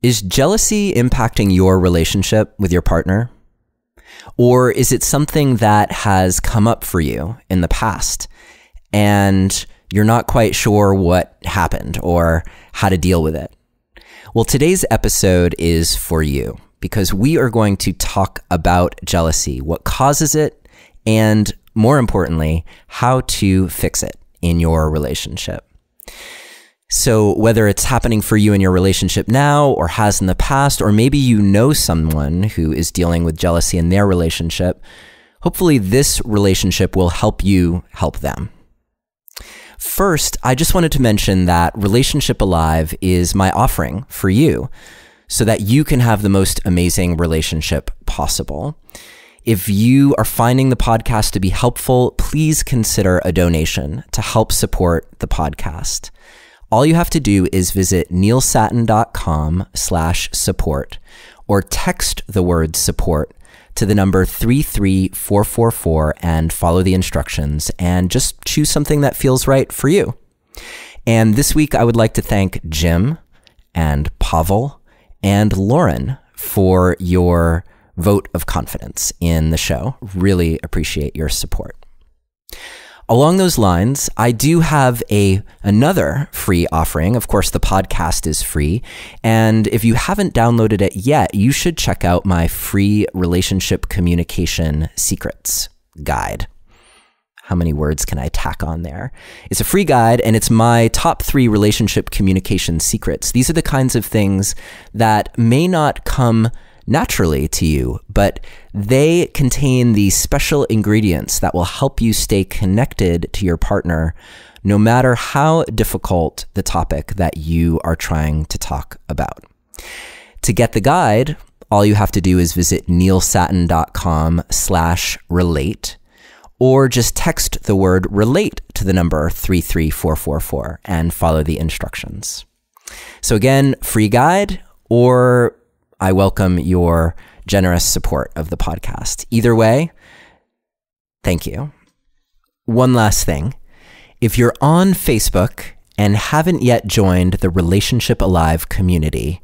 Is jealousy impacting your relationship with your partner? Or is it something that has come up for you in the past and you're not quite sure what happened or how to deal with it? Well, today's episode is for you because we are going to talk about jealousy, what causes it, and more importantly, how to fix it in your relationship. So whether it's happening for you in your relationship now or has in the past, or maybe you know someone who is dealing with jealousy in their relationship, hopefully this relationship will help you help them. First, I just wanted to mention that Relationship Alive is my offering for you so that you can have the most amazing relationship possible. If you are finding the podcast to be helpful, please consider a donation to help support the podcast. All you have to do is visit neilsatin.com/support or text the word support to the number 33444 and follow the instructions and just choose something that feels right for you. And this week, I would like to thank Jim and Pavel and Lauren for your vote of confidence in the show. Really appreciate your support. Along those lines, I do have another free offering. Of course, the podcast is free. And if you haven't downloaded it yet, you should check out my free relationship communication secrets guide. How many words can I tack on there? It's a free guide, and it's my top 3 relationship communication secrets. These are the kinds of things that may not come naturally to you, but they contain these special ingredients that will help you stay connected to your partner no matter how difficult the topic that you are trying to talk about. To get the guide, all you have to do is visit neilsatin.com/relate or just text the word relate to the number 33444 and follow the instructions. So again, free guide, or I welcome your generous support of the podcast. Either way, thank you. One last thing. If you're on Facebook and haven't yet joined the Relationship Alive community,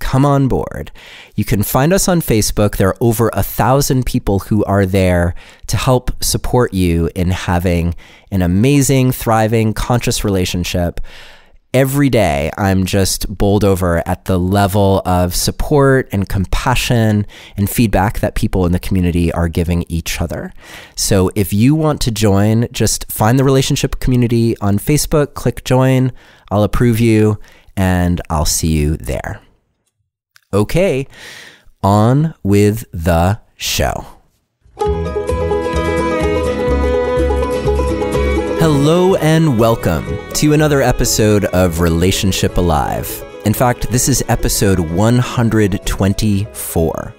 come on board. You can find us on Facebook. There are over 1,000 people who are there to help support you in having an amazing, thriving, conscious relationship. Every day, I'm just bowled over at the level of support and compassion and feedback that people in the community are giving each other. So if you want to join, just find the relationship community on Facebook, click join, I'll approve you, and I'll see you there. Okay, on with the show. Hello and welcome to another episode of Relationship Alive. In fact, this is episode 124.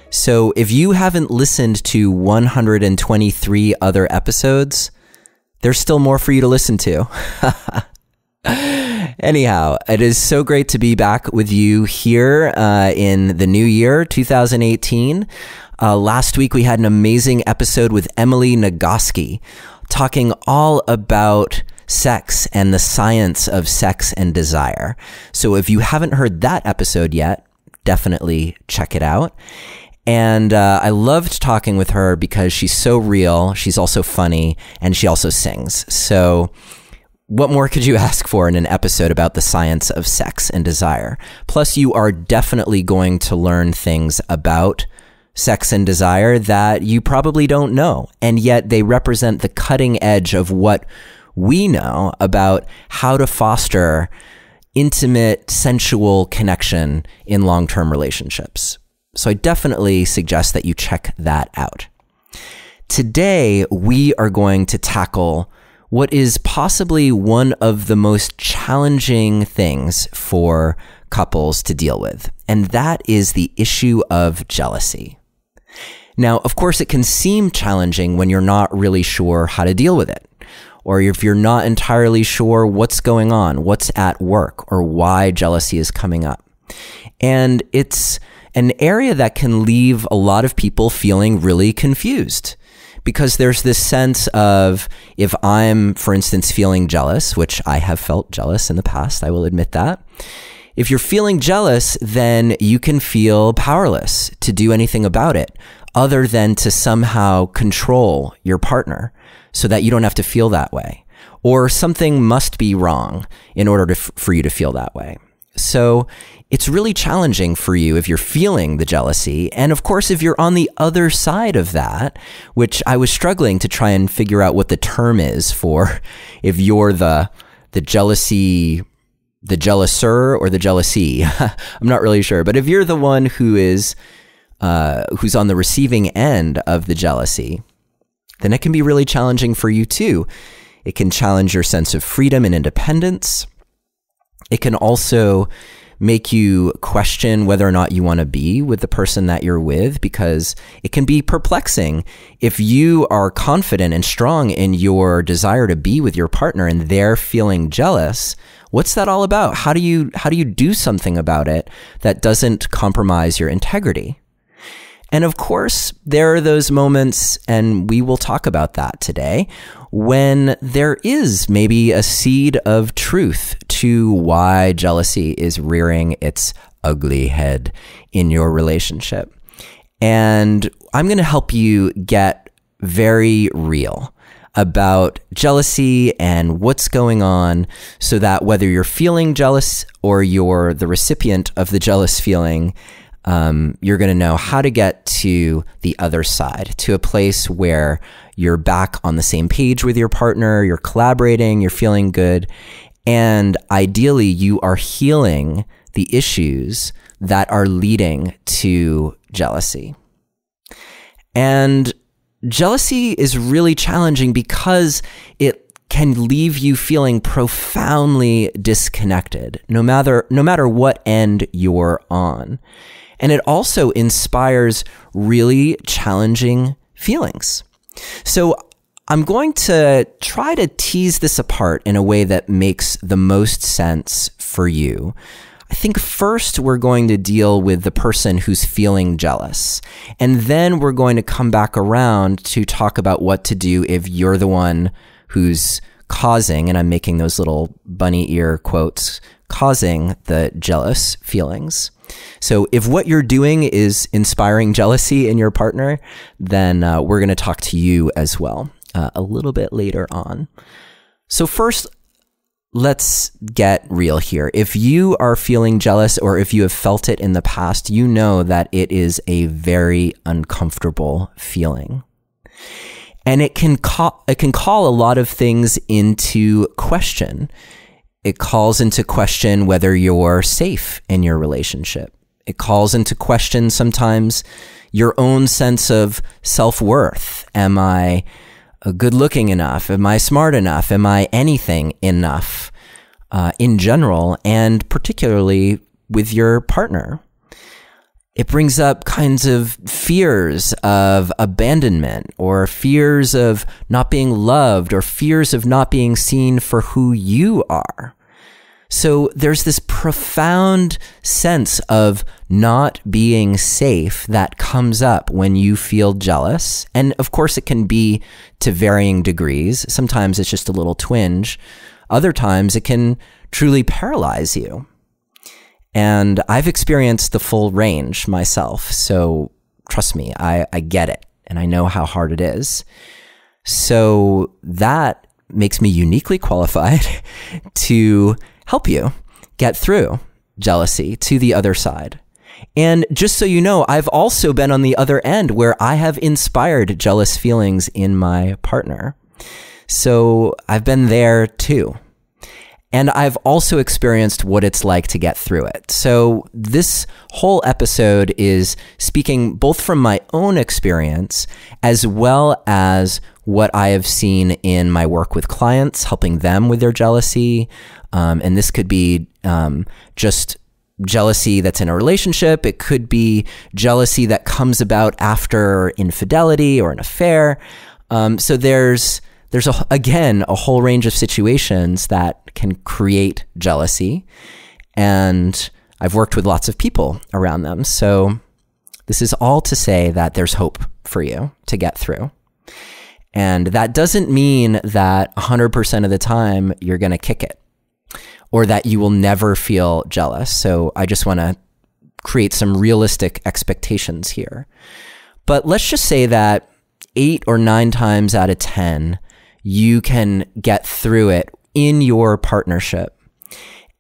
So if you haven't listened to 123 other episodes, there's still more for you to listen to. Anyhow, it is so great to be back with you here in the new year, 2018. Last week, we had an amazing episode with Emily Nagoski, talking all about sex and the science of sex and desire. So if you haven't heard that episode yet, definitely check it out. And I loved talking with her because she's so real, she's also funny, and she also sings. So what more could you ask for in an episode about the science of sex and desire? Plus, you are definitely going to learn things about sex and desire that you probably don't know, and yet they represent the cutting edge of what we know about how to foster intimate, sensual connection in long-term relationships. So I definitely suggest that you check that out. Today, we are going to tackle what is possibly one of the most challenging things for couples to deal with, and that is the issue of jealousy. Now, of course, it can seem challenging when you're not really sure how to deal with it, or if you're not entirely sure what's going on, what's at work, or why jealousy is coming up. And it's an area that can leave a lot of people feeling really confused, because there's this sense of, if I'm, for instance, feeling jealous, which I have felt jealous in the past, I will admit that, If you're feeling jealous, then you can feel powerless to do anything about it other than to somehow control your partner so that you don't have to feel that way. Or something must be wrong in order for you to feel that way. So it's really challenging for you if you're feeling the jealousy. And of course, if you're on the other side of that, which I was struggling to try and figure out what the term is for, if you're the jealousy, the jealouser or the jealousy, I'm not really sure. But if you're the one who's on the receiving end of the jealousy, then it can be really challenging for you too. It can challenge your sense of freedom and independence. It can also make you question whether or not you want to be with the person that you're with, because it can be perplexing. If you are confident and strong in your desire to be with your partner and they're feeling jealous, what's that all about? How do you do something about it that doesn't compromise your integrity? And of course, there are those moments, and we will talk about that today, when there is maybe a seed of truth to why jealousy is rearing its ugly head in your relationship. And I'm going to help you get very real about jealousy and what's going on so that whether you're feeling jealous or you're the recipient of the jealous feeling, you're going to know how to get to the other side, to a place where you're back on the same page with your partner, you're collaborating, you're feeling good, and ideally you are healing the issues that are leading to jealousy. And jealousy is really challenging because it can leave you feeling profoundly disconnected, no matter what end you're on. And it also inspires really challenging feelings. So I'm going to try to tease this apart in a way that makes the most sense for you. I think first we're going to deal with the person who's feeling jealous. And then we're going to come back around to talk about what to do if you're the one who's causing, and I'm making those little bunny ear quotes, causing the jealous feelings. So if what you're doing is inspiring jealousy in your partner, then we're going to talk to you as well a little bit later on. So first, let's get real here. If you are feeling jealous or if you have felt it in the past, you know that it is a very uncomfortable feeling. And it can call a lot of things into question. It calls into question whether you're safe in your relationship. It calls into question sometimes your own sense of self-worth. Am I good looking enough? Am I smart enough? Am I anything enough in general, and particularly with your partner? It brings up kinds of fears of abandonment, or fears of not being loved, or fears of not being seen for who you are. So there's this profound sense of not being safe that comes up when you feel jealous. And of course, it can be to varying degrees. Sometimes it's just a little twinge. Other times it can truly paralyze you. And I've experienced the full range myself. So trust me, I get it. And I know how hard it is. So that makes me uniquely qualified to help you get through jealousy to the other side. And just so you know, I've also been on the other end where I have inspired jealous feelings in my partner. So I've been there too. And I've also experienced what it's like to get through it. So this whole episode is speaking both from my own experience as well as what I have seen in my work with clients, helping them with their jealousy. And this could be just jealousy that's in a relationship. It could be jealousy that comes about after infidelity or an affair. So there's again a whole range of situations that can create jealousy, and I've worked with lots of people around them. So this is all to say that there's hope for you to get through. And that doesn't mean that 100% of the time you're going to kick it, or that you will never feel jealous. So I just want to create some realistic expectations here. But let's just say that 8 or 9 times out of 10, you can get through it in your partnership.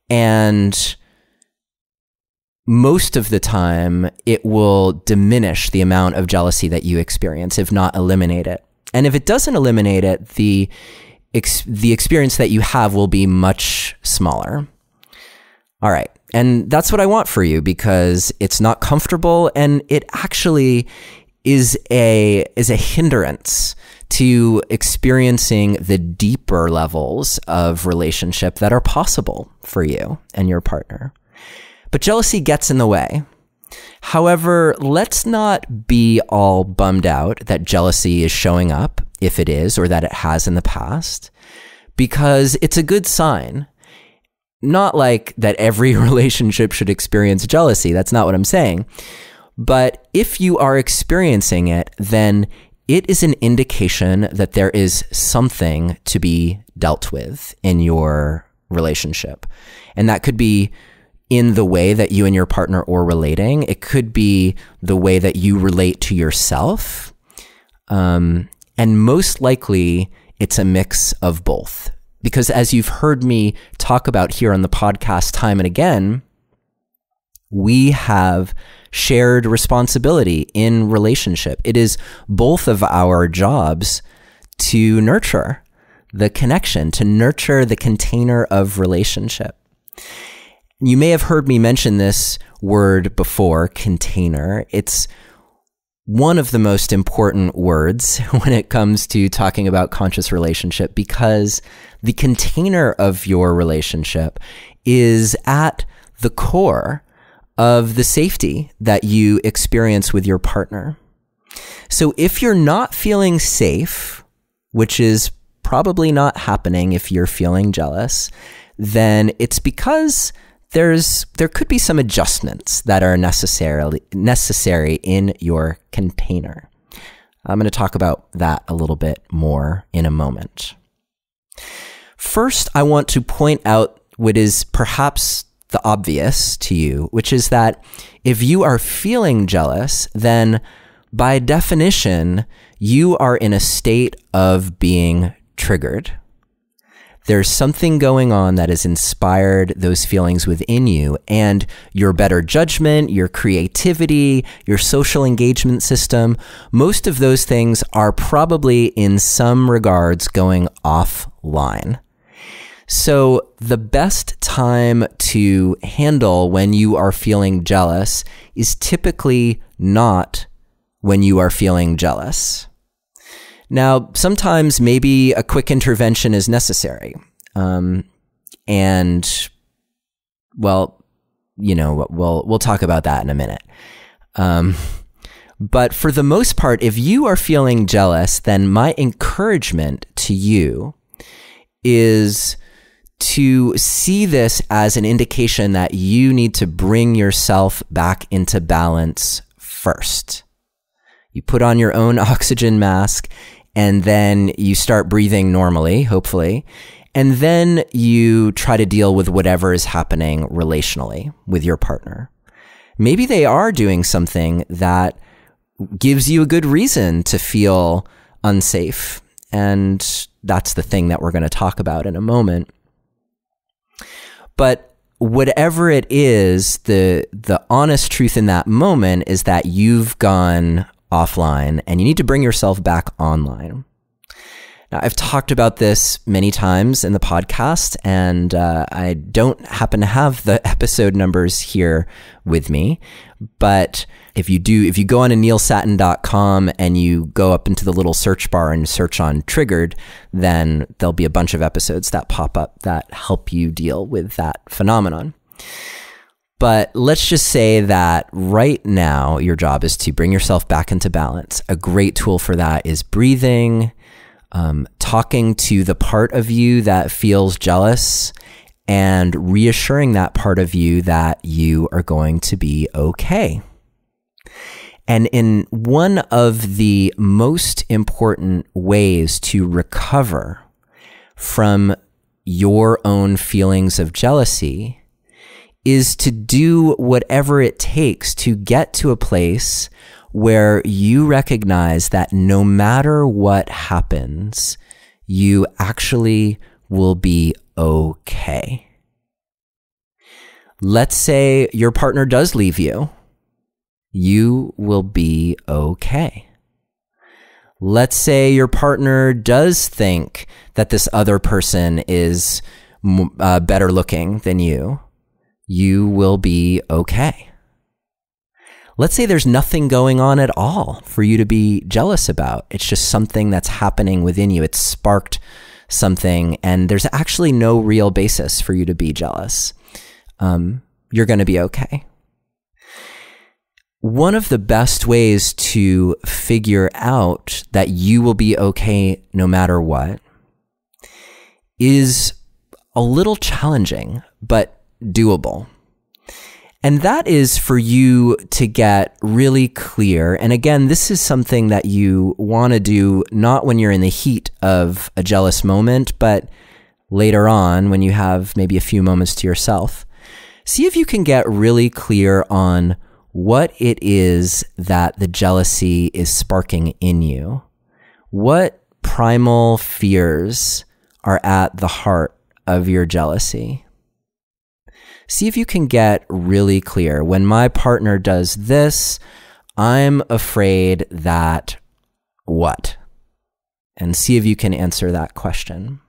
And most of the time, it will diminish the amount of jealousy that you experience, if not eliminate it. And if it doesn't eliminate it, the experience that you have will be much smaller. All right. And that's what I want for you, because it's not comfortable, and it actually is a hindrance to experiencing the deeper levels of relationship that are possible for you and your partner. But jealousy gets in the way. However, let's not be all bummed out that jealousy is showing up, if it is, or that it has in the past, because it's a good sign. Not like that every relationship should experience jealousy. That's not what I'm saying. But if you are experiencing it, then it is an indication that there is something to be dealt with in your relationship. And that could be in the way that you and your partner are relating. It could be the way that you relate to yourself. And most likely, it's a mix of both. Because as you've heard me talk about here on the podcast time and again, we have shared responsibility in relationship. It is both of our jobs to nurture the connection, to nurture the container of relationship. You may have heard me mention this word before, container. It's one of the most important words when it comes to talking about conscious relationship, because the container of your relationship is at the core of the safety that you experience with your partner. So if you're not feeling safe, which is probably not happening if you're feeling jealous, then it's because there could be some adjustments that are necessary in your container. I'm going to talk about that a little bit more in a moment. First, I want to point out what is perhaps the obvious to you, which is that if you are feeling jealous, then by definition, you are in a state of being triggered. There's something going on that has inspired those feelings within you, and your better judgment, your creativity, your social engagement system, most of those things are probably in some regards going offline. So the best time to handle when you are feeling jealous is typically not when you are feeling jealous. Now, sometimes maybe a quick intervention is necessary. And, well, we'll talk about that in a minute. But for the most part, if you are feeling jealous, then my encouragement to you is to see this as an indication that you need to bring yourself back into balance first. You put on your own oxygen mask, and then you start breathing normally, hopefully, and then you try to deal with whatever is happening relationally with your partner. Maybe they are doing something that gives you a good reason to feel unsafe, and that's the thing that we're going to talk about in a moment. But whatever it is, the honest truth in that moment is that you've gone offline and you need to bring yourself back online. Now, I've talked about this many times in the podcast, and I don't happen to have the episode numbers here with me, but if you go on to neilsatin.com and you go up into the little search bar and search on triggered, then there'll be a bunch of episodes that pop up that help you deal with that phenomenon. But let's just say that right now your job is to bring yourself back into balance. A great tool for that is breathing, talking to the part of you that feels jealous, and reassuring that part of you that you are going to be okay. And in one of the most important ways to recover from your own feelings of jealousy is to do whatever it takes to get to a place where you recognize that no matter what happens, you actually will be okay. Let's say your partner does leave you. You will be okay. Let's say your partner does think that this other person is better looking than you. You will be okay. Let's say there's nothing going on at all for you to be jealous about. It's just something that's happening within you. It's sparked something, and there's actually no real basis for you to be jealous. You're going to be okay. One of the best ways to figure out that you will be okay no matter what is a little challenging, but doable. And that is for you to get really clear. And again, this is something that you want to do not when you're in the heat of a jealous moment, but later on when you have maybe a few moments to yourself. See if you can get really clear on what it is that the jealousy is sparking in you. What primal fears are at the heart of your jealousy? See if you can get really clear. When my partner does this, I'm afraid that what? And see if you can answer that question.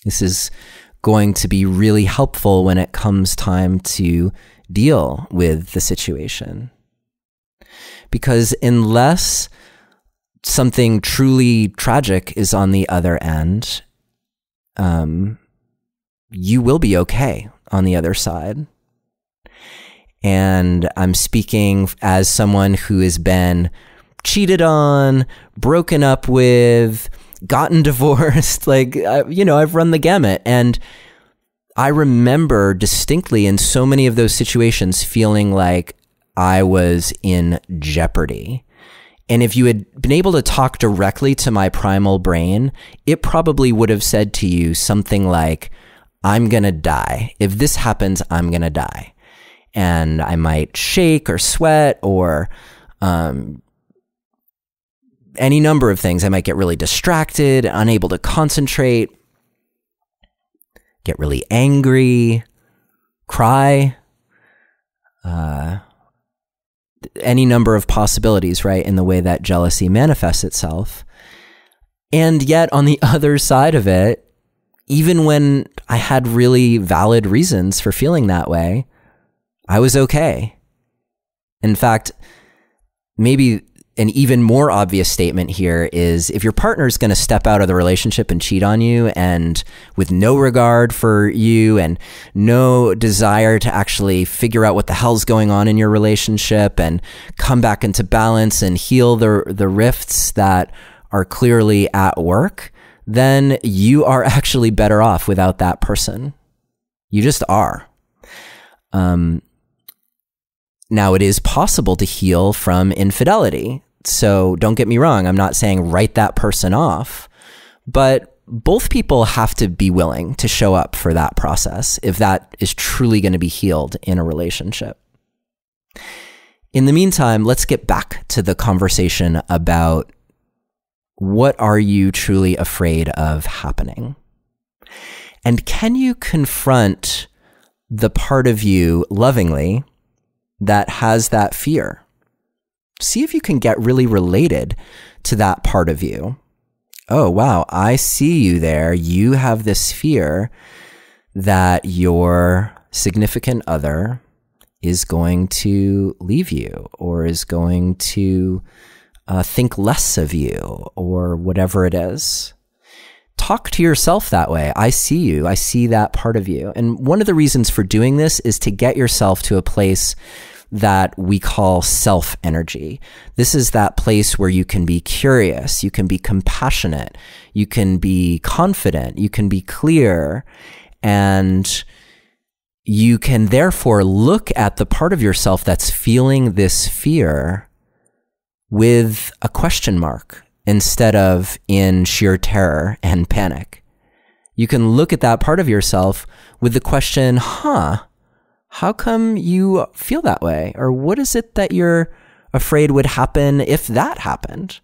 This is going to be really helpful when it comes time to deal with the situation. Because unless something truly tragic is on the other end, you will be okay on the other side. And I'm speaking as someone who has been cheated on, broken up with, gotten divorced. I've run the gamut. And I remember distinctly in so many of those situations feeling like I was in jeopardy. And if you had been able to talk directly to my primal brain, it probably would have said to you something like, I'm going to die. If this happens, I'm going to die. And I might shake or sweat or any number of things. I might get really distracted, unable to concentrate, get really angry, cry, any number of possibilities, right, in the way that jealousy manifests itself. And yet on the other side of it, even when I had really valid reasons for feeling that way, I was okay. In fact, maybe an even more obvious statement here is if your partner is going to step out of the relationship and cheat on you and with no regard for you and no desire to actually figure out what the hell's going on in your relationship and come back into balance and heal the rifts that are clearly at work, then you are actually better off without that person. You just are. Now, it is possible to heal from infidelity. So don't get me wrong. I'm not saying write that person off, but both people have to be willing to show up for that process if that is truly going to be healed in a relationship. In the meantime, let's get back to the conversation about what are you truly afraid of happening? And can you confront the part of you lovingly that has that fear? See if you can get really related to that part of you. Oh, wow, I see you there. You have this fear that your significant other is going to leave you or is going to think less of you or whatever it is. Talk to yourself that way. I see you. I see that part of you. And one of the reasons for doing this is to get yourself to a place that we call self-energy. This is that place where you can be curious, you can be compassionate, you can be confident, you can be clear, and you can therefore look at the part of yourself that's feeling this fear with a question mark instead of in sheer terror and panic. You can look at that part of yourself with the question, how come you feel that way? Or what is it that you're afraid would happen if that happened?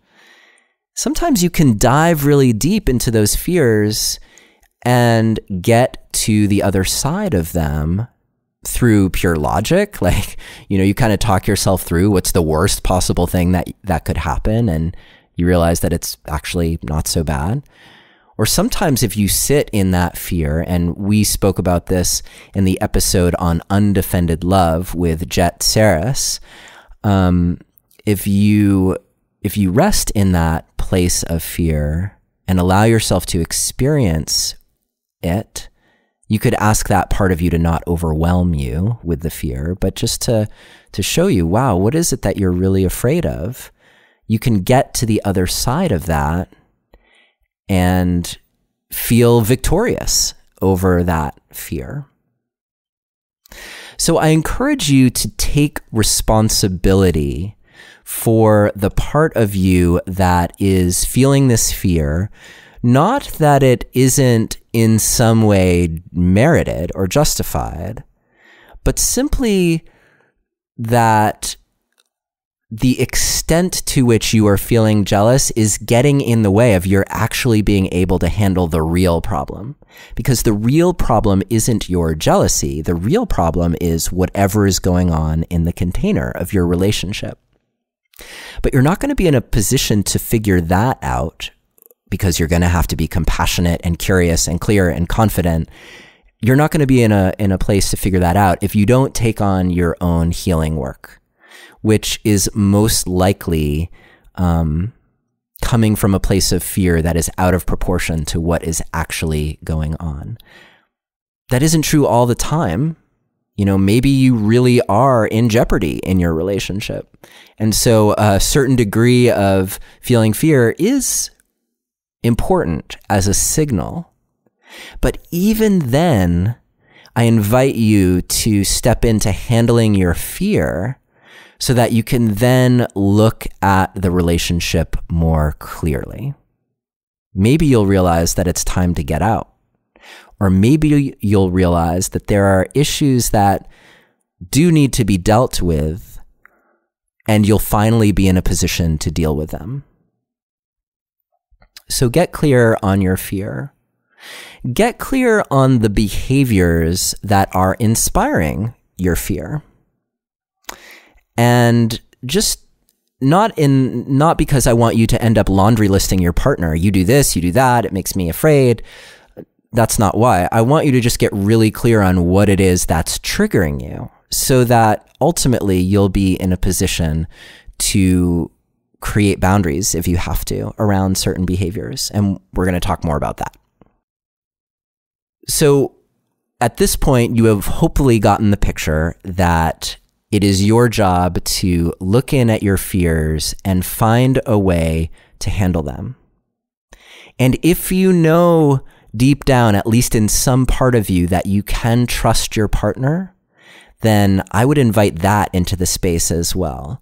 Sometimes you can dive really deep into those fears and get to the other side of them through pure logic. Like, you kind of talk yourself through what's the worst possible thing that could happen, and you realize that it's actually not so bad. Or sometimes if you sit in that fear, and we spoke about this in the episode on undefended love with Jet Saris, if you rest in that place of fear and allow yourself to experience it, you could ask that part of you to not overwhelm you with the fear, but just to show you, wow, what is it that you're really afraid of? You can get to the other side of that and feel victorious over that fear. So I encourage you to take responsibility for the part of you that is feeling this fear, not that it isn't in some way merited or justified, but simply that the extent to which you are feeling jealous is getting in the way of your actually being able to handle the real problem. Because the real problem isn't your jealousy. The real problem is whatever is going on in the container of your relationship. But you're not going to be in a position to figure that out, because you're going to have to be compassionate and curious and clear and confident. You're not going to be in a place to figure that out if you don't take on your own healing work, which is most likely coming from a place of fear that is out of proportion to what is actually going on. That isn't true all the time. Maybe you really are in jeopardy in your relationship. And so a certain degree of feeling fear is important as a signal. But even then, I invite you to step into handling your fear so that you can then look at the relationship more clearly. Maybe you'll realize that it's time to get out. Or maybe you'll realize that there are issues that do need to be dealt with, and you'll finally be in a position to deal with them. So get clear on your fear. Get clear on the behaviors that are inspiring your fear. And just not because I want you to end up laundry listing your partner. You do this, you do that, it makes me afraid. That's not why. I want you to just get really clear on what it is that's triggering you, so that ultimately you'll be in a position to create boundaries, if you have to, around certain behaviors. And we're going to talk more about that. So at this point, you have hopefully gotten the picture that it is your job to look in at your fears and find a way to handle them. And if you know deep down, at least in some part of you, that you can trust your partner, then I would invite that into the space as well.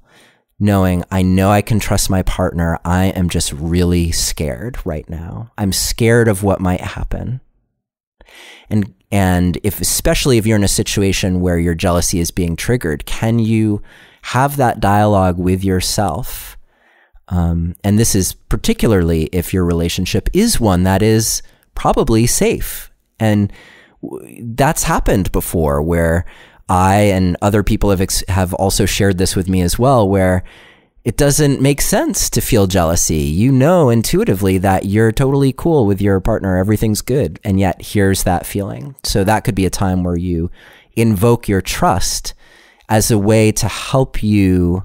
Knowing, I know I can trust my partner. I am just really scared right now. I'm scared of what might happen. And especially if you're in a situation where your jealousy is being triggered, can you have that dialogue with yourself? And this is particularly if your relationship is one that is probably safe. And that's happened before, where I and other people have also shared this with me as well, where it doesn't make sense to feel jealousy. You know intuitively that you're totally cool with your partner, everything's good, and yet here's that feeling. So that could be a time where you invoke your trust as a way to help you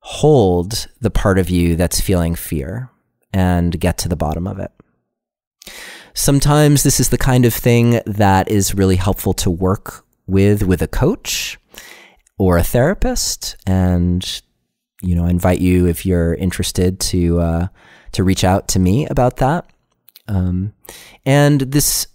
hold the part of you that's feeling fear and get to the bottom of it. Sometimes this is the kind of thing that is really helpful to work with a coach or a therapist. And, I invite you, if you're interested, to reach out to me about that. And this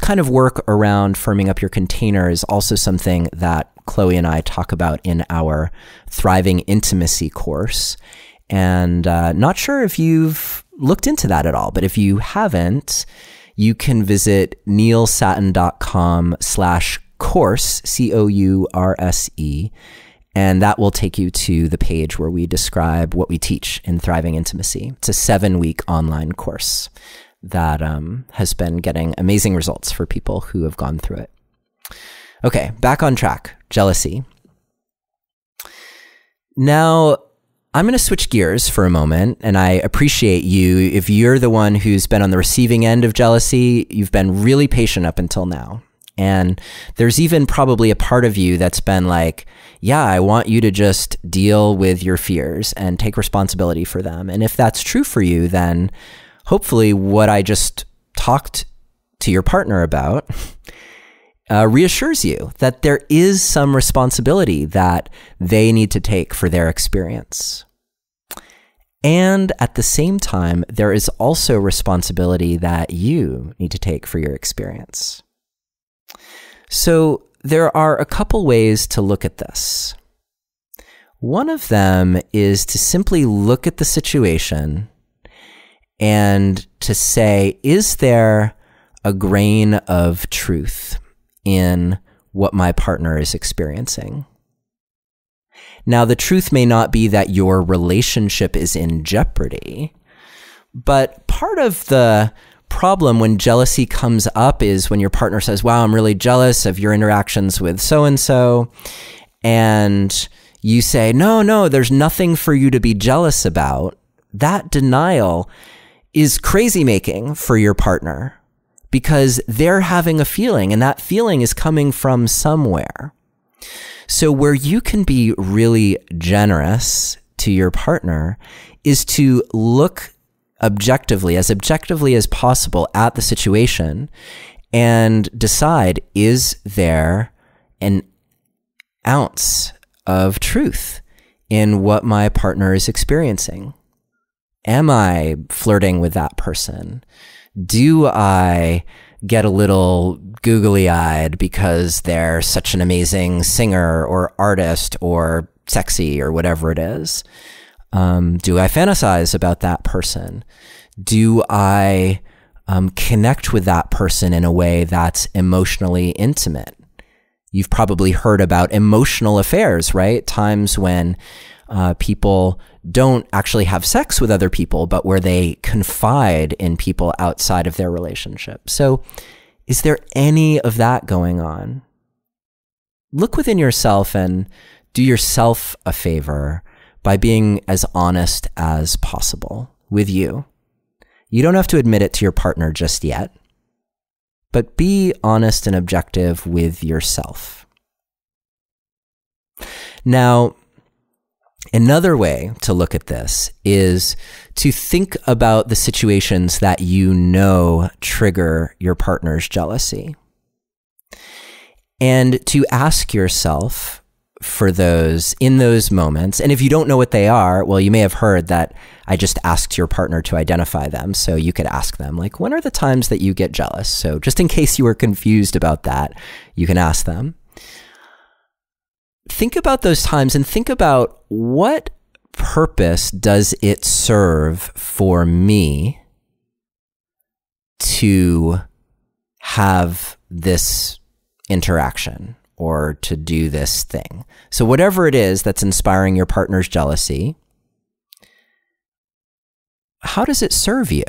kind of work around firming up your container is also something that Chloe and I talk about in our Thriving Intimacy course. And not sure if you've looked into that at all, but if you haven't, you can visit neilsattin.com/course, COURSE, and that will take you to the page where we describe what we teach in Thriving Intimacy. It's a 7-week online course that has been getting amazing results for people who have gone through it. Okay, back on track. Jealousy. Now, I'm going to switch gears for a moment, and I appreciate you. If you're the one who's been on the receiving end of jealousy, you've been really patient up until now. And there's even probably a part of you that's been like, yeah, I want you to just deal with your fears and take responsibility for them. And if that's true for you, then hopefully what I just talked to your partner about reassures you that there is some responsibility that they need to take for their experience. And at the same time, there is also responsibility that you need to take for your experience. So there are a couple ways to look at this. One of them is to simply look at the situation and to say, is there a grain of truth in what my partner is experiencing? Now, the truth may not be that your relationship is in jeopardy, but part of the problem when jealousy comes up is when your partner says, wow, I'm really jealous of your interactions with so-and-so, and you say, no, there's nothing for you to be jealous about. That denial is crazy making for your partner because they're having a feeling, and that feeling is coming from somewhere. So where you can be really generous to your partner is to look objectively as possible at the situation and decide, is there an ounce of truth in what my partner is experiencing? Am I flirting with that person? Do I get a little googly-eyed because they're such an amazing singer or artist or sexy or whatever it is? Do I fantasize about that person? Do I connect with that person in a way that's emotionally intimate? You've probably heard about emotional affairs, right? Times when people don't actually have sex with other people, but where they confide in people outside of their relationship. So is there any of that going on? Look within yourself and do yourself a favor by being as honest as possible with you. You don't have to admit it to your partner just yet, but be honest and objective with yourself. Now, another way to look at this is to think about the situations that you know trigger your partner's jealousy, and to ask yourself for those, in those moments. And if you don't know what they are, well, you may have heard that I just asked your partner to identify them. So you could ask them, like, when are the times that you get jealous? So just in case you were confused about that, you can ask them. Think about those times and think about, what purpose does it serve for me to have this interaction or to do this thing? So whatever it is that's inspiring your partner's jealousy, how does it serve you?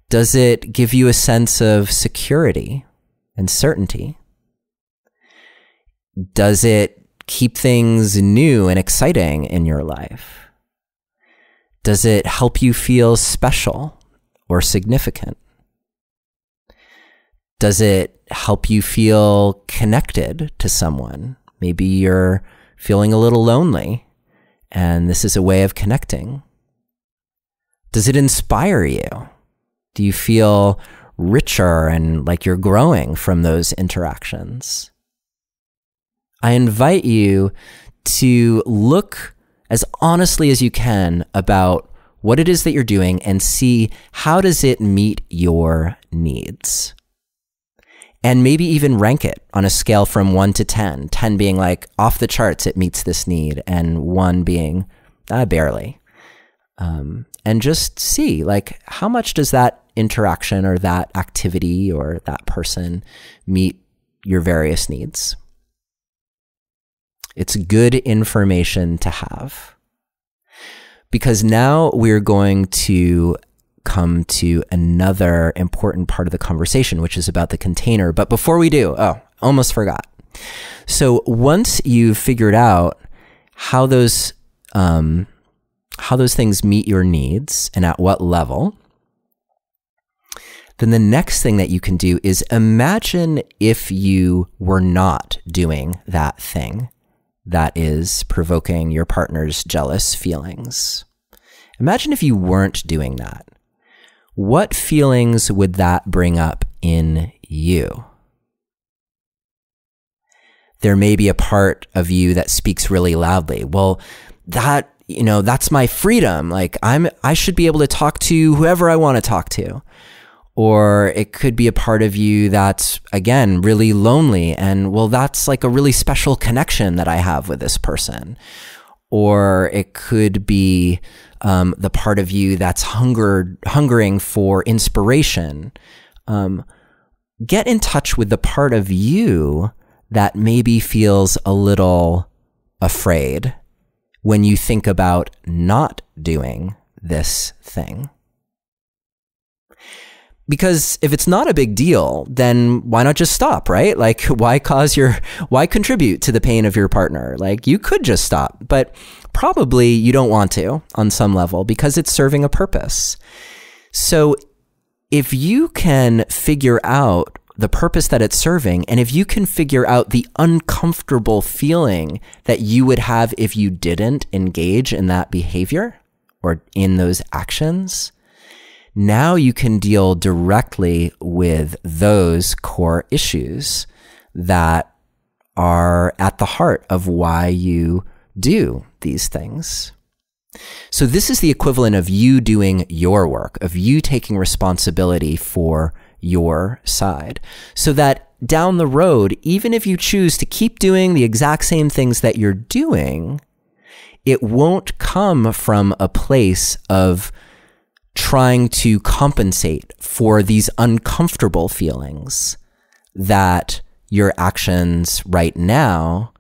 Does it give you a sense of security and certainty? Does it keep things new and exciting in your life? Does it help you feel special or significant? Does it help you feel connected to someone? Maybe you're feeling a little lonely, and this is a way of connecting. Does it inspire you? Do you feel richer and like you're growing from those interactions? I invite you to look as honestly as you can about what it is that you're doing and see, how does it meet your needs? And maybe even rank it on a scale from 1 to 10, 10 being like off the charts, it meets this need, and 1 being barely. And just see, like, how much does that interaction or that activity or that person meet your various needs. It's good information to have. Because now we're going to come to another important part of the conversation, which is about the container. But before we do, almost forgot. So once you've figured out how those things meet your needs and at what level, then the next thing that you can do is imagine if you were not doing that thing that is provoking your partner's jealous feelings. Imagine if you weren't doing that. What feelings would that bring up in you? There may be a part of you that speaks really loudly. Well, that's my freedom. Like I should be able to talk to whoever I want to talk to. Or it could be a part of you that's, again, really lonely. And well, that's like a really special connection that I have with this person. Or it could be the part of you that's hungering for inspiration. Get in touch with the part of you that maybe feels a little afraid when you think about not doing this thing. Because if it's not a big deal, then why not just stop, right? Like, why contribute to the pain of your partner? Like, you could just stop, but probably you don't want to on some level because it's serving a purpose. So if you can figure out the purpose that it's serving, and if you can figure out the uncomfortable feeling that you would have if you didn't engage in that behavior or in those actions, now you can deal directly with those core issues that are at the heart of why you do these things. So this is the equivalent of you doing your work, of you taking responsibility for your side, so that down the road, even if you choose to keep doing the exact same things that you're doing, it won't come from a place of trying to compensate for these uncomfortable feelings that your actions right now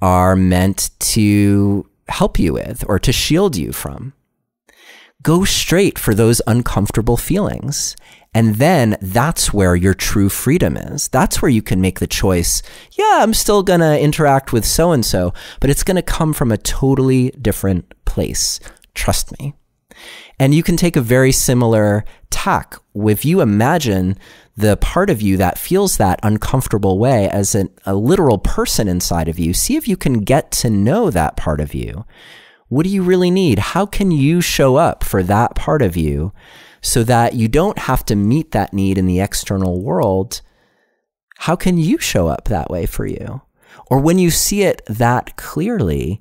are meant to help you with or to shield you from. Go straight for those uncomfortable feelings. And then that's where your true freedom is. That's where you can make the choice. Yeah, I'm still going to interact with so-and-so, but it's going to come from a totally different place. Trust me. And you can take a very similar tack. If you imagine the part of you that feels that uncomfortable way as a literal person inside of you, see if you can get to know that part of you. What do you really need? How can you show up for that part of you so that you don't have to meet that need in the external world? How can you show up that way for you? Or when you see it that clearly,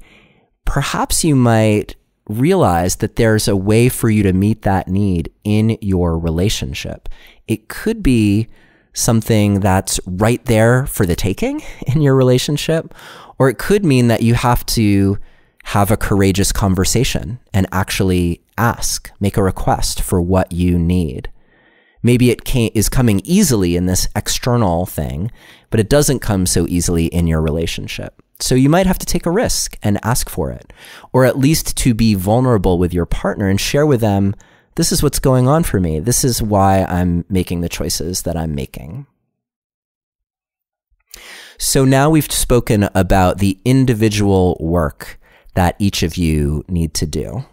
perhaps you might realize that there's a way for you to meet that need in your relationship. It could be something that's right there for the taking in your relationship, or it could mean that you have to have a courageous conversation and actually make a request for what you need. Maybe it is coming easily in this external thing, but it doesn't come so easily in your relationship. So you might have to take a risk and ask for it, or at least to be vulnerable with your partner and share with them, this is what's going on for me. This is why I'm making the choices that I'm making. So now we've spoken about the individual work that each of you need to do.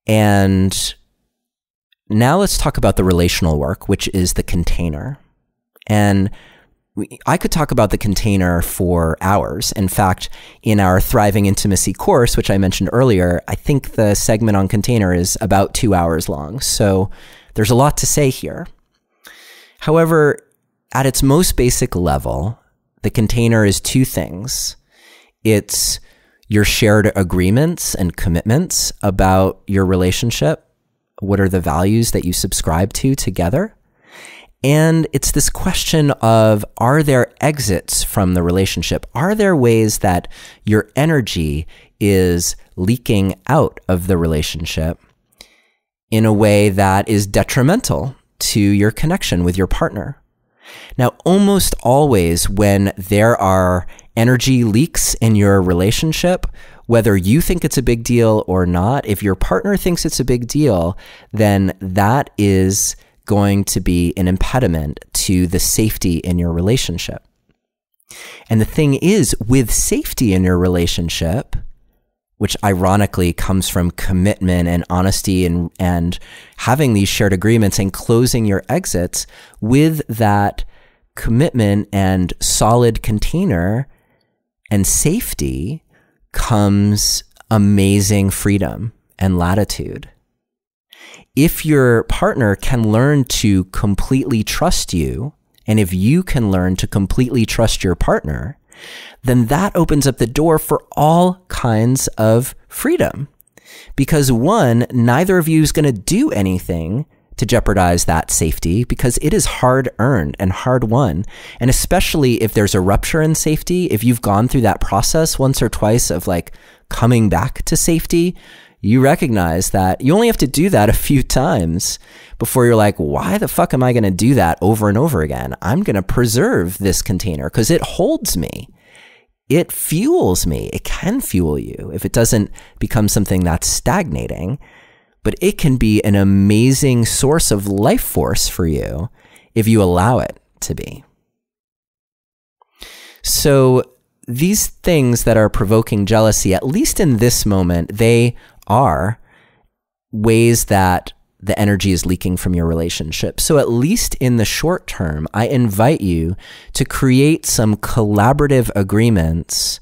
And now let's talk about the relational work, which is the container. And I could talk about the container for hours. In fact, in our Thriving Intimacy course, which I mentioned earlier, I think the segment on container is about 2 hours long. So there's a lot to say here. However, at its most basic level, the container is two things. It's your shared agreements and commitments about your relationship. What are the values that you subscribe to together? And it's this question of, are there exits from the relationship? Are there ways that your energy is leaking out of the relationship in a way that is detrimental to your connection with your partner. Now, almost always when there are energy leaks in your relationship, whether you think it's a big deal or not, if your partner thinks it's a big deal, then that is going to be an impediment to the safety in your relationship. And the thing is, with safety in your relationship, which ironically comes from commitment and honesty and having these shared agreements and closing your exits, with that commitment and solid container and safety comes amazing freedom and latitude. If your partner can learn to completely trust you, and if you can learn to completely trust your partner, then that opens up the door for all kinds of freedom. Because one, neither of you is going to do anything to jeopardize that safety because it is hard earned and hard won. And especially if there's a rupture in safety, if you've gone through that process once or twice of like coming back to safety, you recognize that you only have to do that a few times before you're like, why the fuck am I going to do that over and over again? I'm going to preserve this container because it holds me. It fuels me. It can fuel you if it doesn't become something that's stagnating, but it can be an amazing source of life force for you if you allow it to be. So these things that are provoking jealousy, at least in this moment, they are ways that the energy is leaking from your relationship. So at least in the short term, I invite you to create some collaborative agreements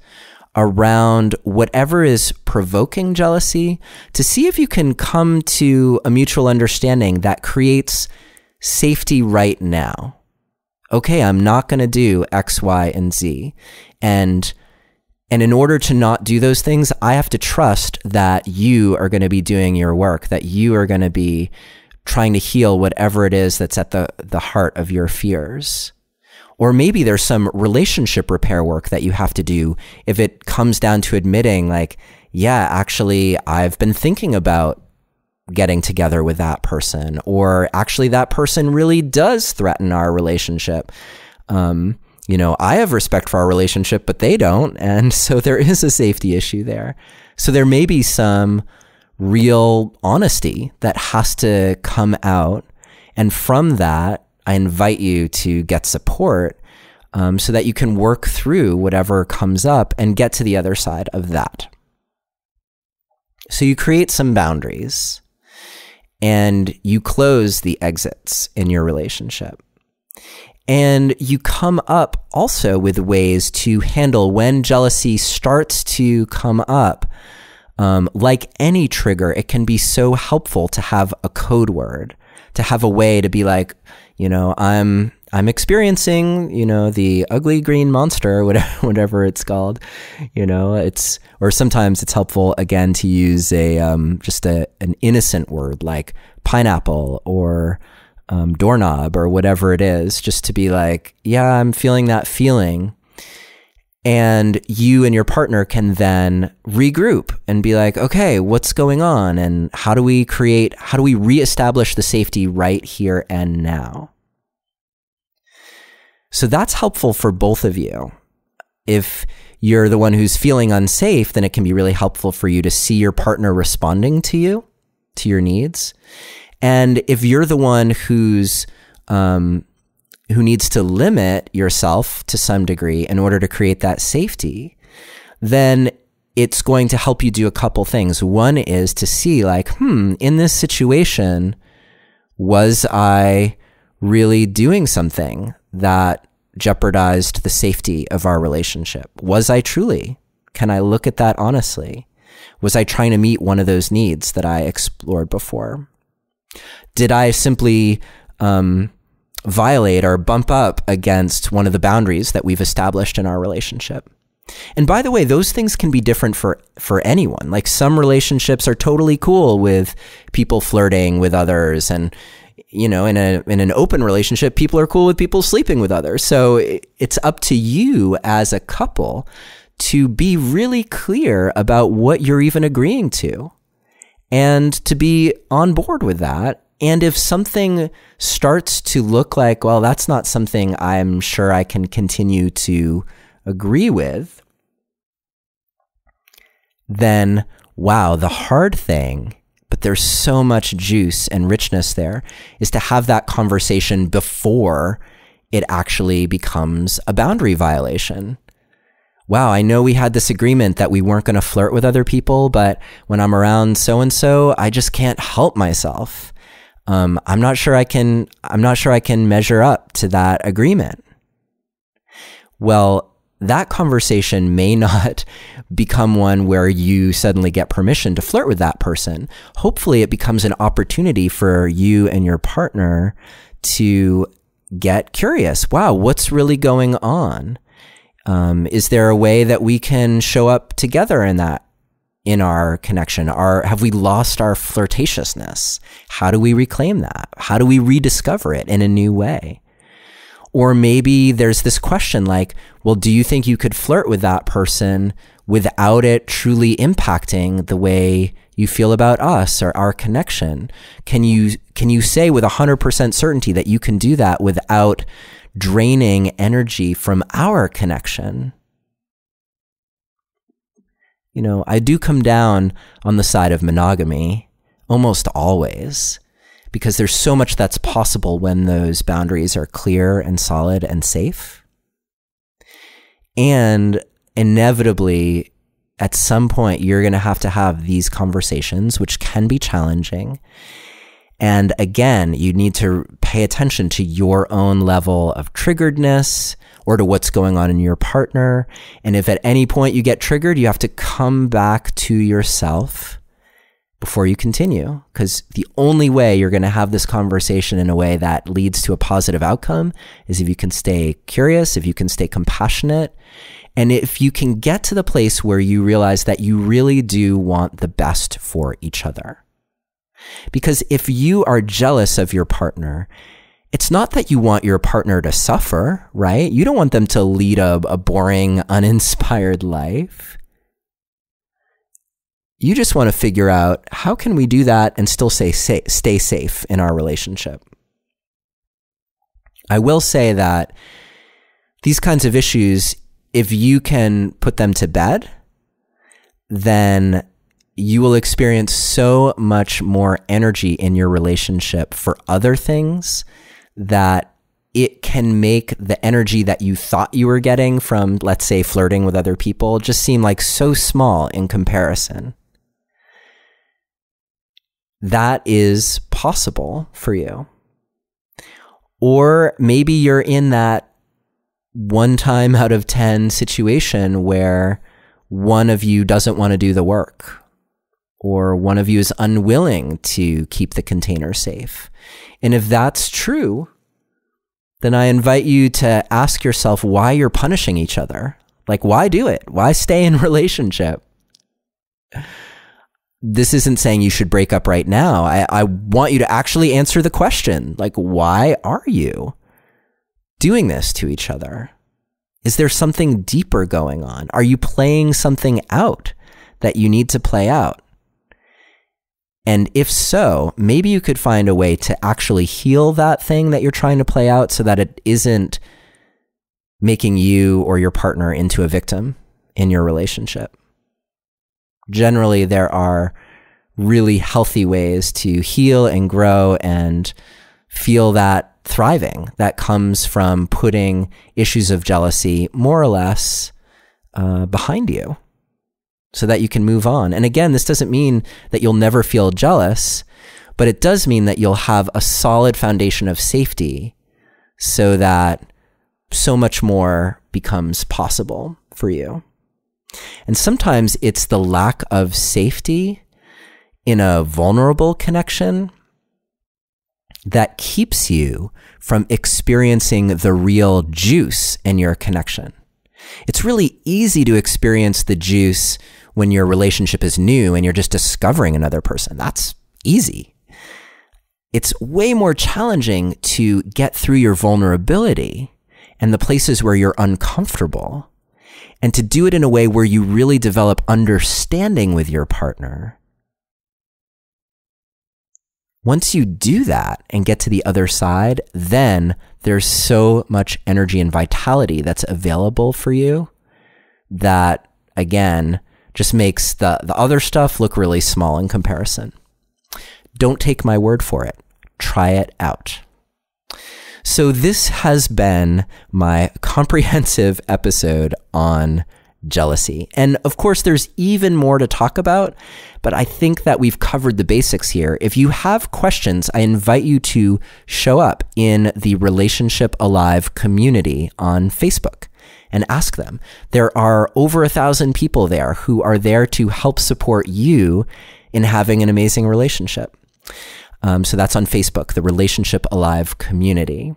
around whatever is provoking jealousy to see if you can come to a mutual understanding that creates safety right now. Okay, I'm not going to do X, Y, and Z. And in order to not do those things, I have to trust that you are going to be doing your work, that you are going to be trying to heal whatever it is that's at the heart of your fears. Or maybe there's some relationship repair work that you have to do if it comes down to admitting like, yeah, actually, I've been thinking about getting together with that person, or actually that person really does threaten our relationship. I have respect for our relationship, but they don't. And so there is a safety issue there. So there may be some real honesty that has to come out. And from that, I invite you to get support so that you can work through whatever comes up and get to the other side of that. So you create some boundaries and you close the exits in your relationship. And you come up also with ways to handle when jealousy starts to come up. Like any trigger, it can be so helpful to have a code word, to have a way to be like, I'm experiencing, the ugly green monster, whatever it's called, or sometimes it's helpful again to use an innocent word like pineapple or doorknob or whatever it is, just to be like, yeah, I'm feeling that feeling. And you and your partner can then regroup and be like, okay, what's going on? And how do we reestablish the safety right here and now? So that's helpful for both of you. If you're the one who's feeling unsafe, then it can be really helpful for you to see your partner responding to you, to your needs. And if you're the one who needs to limit yourself to some degree in order to create that safety, then it's going to help you do a couple things. One is to see like, in this situation, was I really doing something that jeopardized the safety of our relationship? Was I truly? Can I look at that honestly? Was I trying to meet one of those needs that I explored before? Did I simply violate or bump up against one of the boundaries that we've established in our relationship? And by the way, those things can be different for anyone. Like some relationships are totally cool with people flirting with others, and in an open relationship, people are cool with people sleeping with others. So it's up to you as a couple to be really clear about what you're even agreeing to. and to be on board with that. And if something starts to look like, well, that's not something I'm sure I can continue to agree with, then wow, the hard thing, but there's so much juice and richness there, is to have that conversation before it actually becomes a boundary violation. Wow, I know we had this agreement that we weren't going to flirt with other people, but when I'm around so-and-so, I just can't help myself. I'm not sure I can measure up to that agreement. Well, that conversation may not become one where you suddenly get permission to flirt with that person. Hopefully it becomes an opportunity for you and your partner to get curious. Wow, what's really going on? Is there a way that we can show up together in our connection? Have we lost our flirtatiousness? How do we reclaim that? How do we rediscover it in a new way? Or maybe there's this question like, well, do you think you could flirt with that person without it truly impacting the way you feel about us or our connection? Can you say with 100% certainty that you can do that without draining energy from our connection? You know, I do come down on the side of monogamy almost always, because there's so much that's possible when those boundaries are clear and solid and safe. And inevitably, at some point, you're going to have these conversations, which can be challenging. And again, you need to pay attention to your own level of triggeredness or to what's going on in your partner. And if at any point you get triggered, you have to come back to yourself before you continue. Because the only way you're going to have this conversation in a way that leads to a positive outcome is if you can stay curious, if you can stay compassionate, and if you can get to the place where you realize that you really do want the best for each other. Because if you are jealous of your partner, it's not that you want your partner to suffer, right? You don't want them to lead a boring, uninspired life. You just want to figure out, how can we do that and still stay safe in our relationship? I will say that these kinds of issues, if you can put them to bed, then you will experience so much more energy in your relationship for other things that it can make the energy that you thought you were getting from, let's say, flirting with other people just seem like so small in comparison. That is possible for you. Or maybe you're in that 1 time out of 10 situation where one of you doesn't want to do the work, or one of you is unwilling to keep the container safe. And if that's true, then I invite you to ask yourself why you're punishing each other. Like, why do it? Why stay in relationship? This isn't saying you should break up right now. I want you to actually answer the question, like, why are you doing this to each other? Is there something deeper going on? Are you playing something out that you need to play out? And if so, maybe you could find a way to actually heal that thing that you're trying to play out so that it isn't making you or your partner into a victim in your relationship. Generally, there are really healthy ways to heal and grow and feel that thriving that comes from putting issues of jealousy more or less behind you, so that you can move on. And again, this doesn't mean that you'll never feel jealous, but it does mean that you'll have a solid foundation of safety so that so much more becomes possible for you. And sometimes it's the lack of safety in a vulnerable connection that keeps you from experiencing the real juice in your connection. It's really easy to experience the juice when your relationship is new and you're just discovering another person. That's easy. It's way more challenging to get through your vulnerability and the places where you're uncomfortable, and to do it in a way where you really develop understanding with your partner Once you do that and get to the other side, then there's so much energy and vitality that's available for you that, again, just makes the other stuff look really small in comparison. Don't take my word for it. Try it out. So this has been my comprehensive episode on jealousy. And of course, there's even more to talk about, but I think that we've covered the basics here. If you have questions, I invite you to show up in the Relationship Alive community on Facebook and ask them. There are over 1,000 people there who are there to help support you in having an amazing relationship. So that's on Facebook, the Relationship Alive community.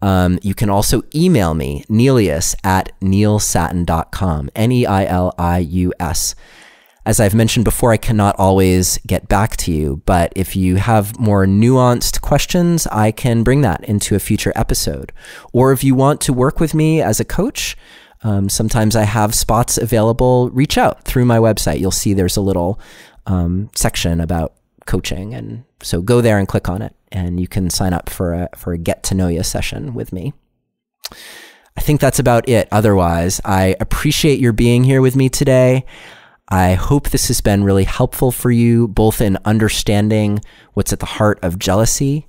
You can also email me, neilius@neilsatin.com, Neilius. As I've mentioned before, I cannot always get back to you, but if you have more nuanced questions, I can bring that into a future episode. Or if you want to work with me as a coach, sometimes I have spots available. Reach out through my website. You'll see there's a little section about coaching, and so go there and click on it, and you can sign up for a get to know you session with me. I think that's about it. Otherwise, I appreciate your being here with me today. I hope this has been really helpful for you, both in understanding what's at the heart of jealousy,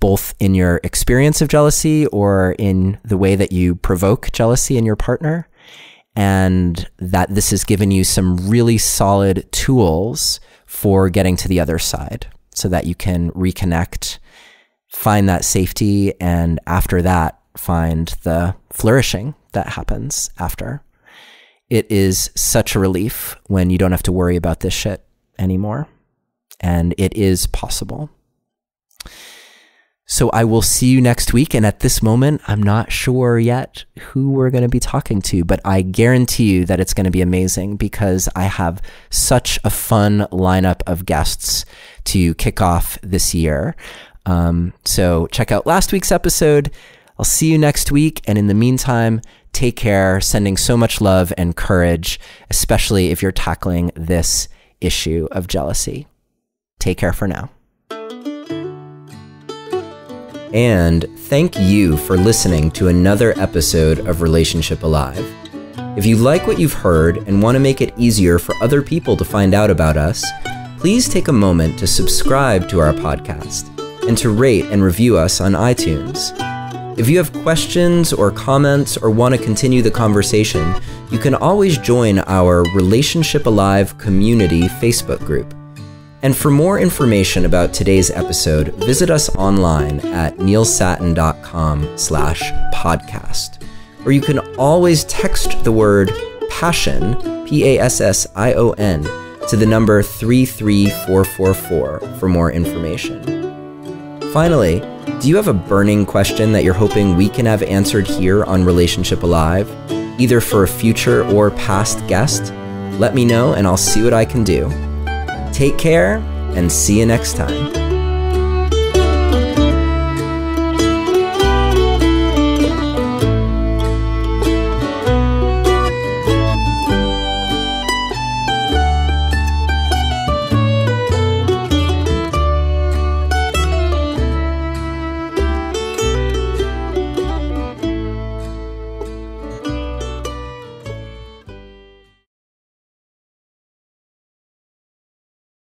both in your experience of jealousy or in the way that you provoke jealousy in your partner, and that this has given you some really solid tools for getting to the other side so that you can reconnect, find that safety, and after that, find the flourishing that happens after. It is such a relief when you don't have to worry about this shit anymore, and it is possible. So I will see you next week, and at this moment, I'm not sure yet who we're going to be talking to, but I guarantee you that it's going to be amazing because I have such a fun lineup of guests to kick off this year. So check out last week's episode. I'll see you next week, and in the meantime, take care, sending so much love and courage, especially if you're tackling this issue of jealousy. Take care for now. And thank you for listening to another episode of Relationship Alive. If you like what you've heard and want to make it easier for other people to find out about us, please take a moment to subscribe to our podcast and to rate and review us on iTunes. If you have questions or comments or want to continue the conversation, you can always join our Relationship Alive community Facebook group. And for more information about today's episode, visit us online at neilsatin.com/podcast. Or you can always text the word PASSION, PASSION, to the number 33444 for more information. Finally, do you have a burning question that you're hoping we can have answered here on Relationship Alive, either for a future or past guest? Let me know and I'll see what I can do. Take care and see you next time.